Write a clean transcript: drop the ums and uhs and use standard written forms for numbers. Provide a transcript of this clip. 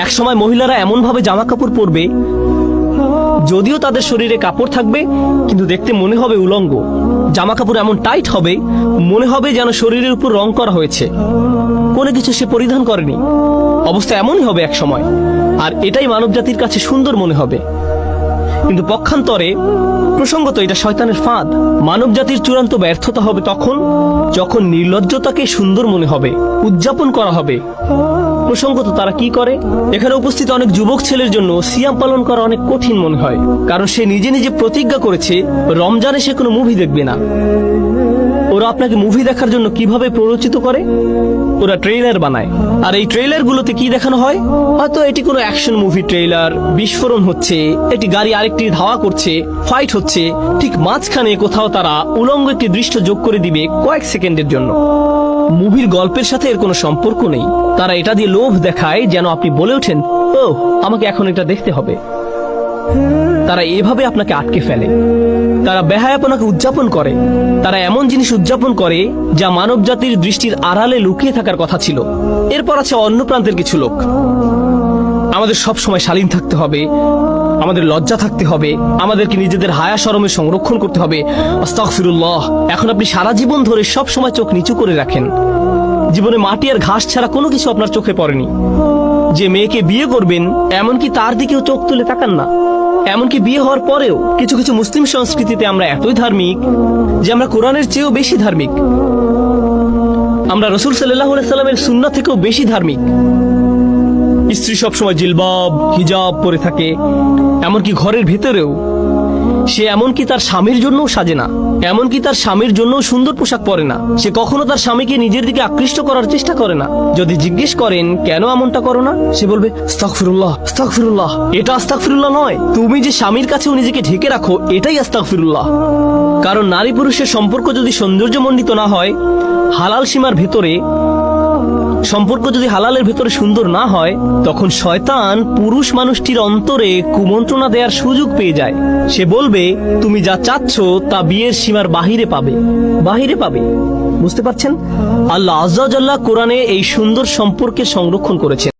একসময় মহিলারা এমন ভাবে জামা কাপড় পরবে, যদিও তাদের শরীরে কাপড় থাকবে কিন্তু দেখতে মনে হবে উলঙ্গ। জামা কাপড় এমন টাইট হবে, মনে হবে যেন শরীরের উপর রং করা হয়েছে, কোনো কিছু সে পরিধান করেনি। অবস্থা এমনই হবে এক সময়, আর এটাই মানব জাতির কাছে সুন্দর মনে হবে। কিন্তু পক্ষান্তরে প্রসঙ্গত এটা শয়তানের ফাঁদ। মানব জাতির চূড়ান্ত ব্যর্থতা হবে তখন যখন নির্লজ্জতাকে সুন্দর মনে হবে, উদযাপন করা হবে। প্রসঙ্গত তারা কি করে? এখানে উপস্থিত অনেক যুবক ছেলের জন্য সিয়াম পালন করা অনেক কঠিন মনে হয়, কারণ সে নিজে নিজে প্রতিজ্ঞা করেছে রমজানে সে কোনো মুভি দেখবে না। ওরা আপনাকে মুভি দেখার জন্য কিভাবে প্ররোচিত করে? ওরা ট্রেইলার বানায়, আর এই ট্রেইলার গুলোতে কি দেখানো হয়? হয়তো এটি কোনো অ্যাকশন মুভি ট্রেইলার, বিস্ফোরণ হচ্ছে, একটি গাড়ি আরেকটি ধাওয়া করছে, ফাইট হচ্ছে, ঠিক মাঝখানে কোথাও তারা উলঙ্গ একটি দৃশ্য যোগ করে দিবে কয়েক সেকেন্ডের জন্য। মুভির গল্পের সাথে এর কোনো সম্পর্ক নেই। তারা এটা দিয়ে লোভ দেখায় যেন আপনি বলে ওঠেন, ও আমাকে এখন এটা দেখতে হবে। তারা এভাবে আপনাকে আটকে ফেলে। তারা বেহায়াপনাকে উদযাপন করে। তারা এমন জিনিস উদযাপন করে যা মানব জাতির দৃষ্টির আড়ালে লুকিয়ে থাকার কথা ছিল। এরপর আছে অন্য প্রান্তের কিছু লোক। আমাদের সব সময় শালীন থাকতে হবে, আমাদের লজ্জা থাকতে হবে, আমাদেরকে নিজেদের হায়া শরমের সংরক্ষণ করতে হবে। আস্তাগফিরুল্লাহ। এখন আপনি সারা জীবন ধরে সব সময় চোখ নিচু করে রাখেন। জীবনে মাটি আর ঘাস ছাড়া কোনো কিছু আপনার চোখে পড়েনি। যে মেয়েকে বিয়ে করবেন এমনকি তার দিকেও চোখ তুলে তাকান না। এমনকি বিয়ে হওয়ার পরেও কিছু কিছু মুসলিম সংস্কৃতিতে আমরা এতই ধার্মিক যে আমরা কোরআনের চেয়েও বেশি ধার্মিক। আমরা রাসূল সাল্লাল্লাহু আলাইহি সাল্লামের সুন্নাহ থেকেও বেশি ধার্মিক। স্ত্রী সবসময় জিলবাব হিজাব পরে থাকে, এমনকি ঘরের ভেতরেও। সে এমনকি তার স্বামীর জন্যও সাজে না, এমনকি তার স্বামীর জন্য সুন্দর পোশাক পরে না। সে কখনো তার স্বামীকে নিজের দিকে আকৃষ্ট করার চেষ্টা করে না। যদি জিজ্ঞেস করেন কেন এমনটা করো না, সে বলবে আস্তাগফিরুল্লাহ, আস্তাগফিরুল্লাহ। এটা আস্তাগফিরুল্লাহ নয়, তুমি যে স্বামীর কাছেও নিজেকে ঢেকে রাখো এটাই আস্তাগফিরুল্লাহ। কারণ নারী পুরুষের সম্পর্ক যদি সৌন্দর্যমণ্ডিত না হয়, হালাল সীমার ভেতরে সম্পর্ক যদি হালালের ভেতরে সুন্দর না হয়, তখন শয়তান পুরুষ মানুষটির অন্তরে কুমন্ত্রণা দেওয়ার সুযোগ পেয়ে যায়। সে বলবে তুমি যা চাচ্ছ তা বিয়ের সীমার বাহিরে পাবে, বাহিরে পাবে। বুঝতে পারছেন? আল্লাহ আজ্জা ওয়া জাল্লা কোরআনে এই সুন্দর সম্পর্কের সংরক্ষণ করেছেন।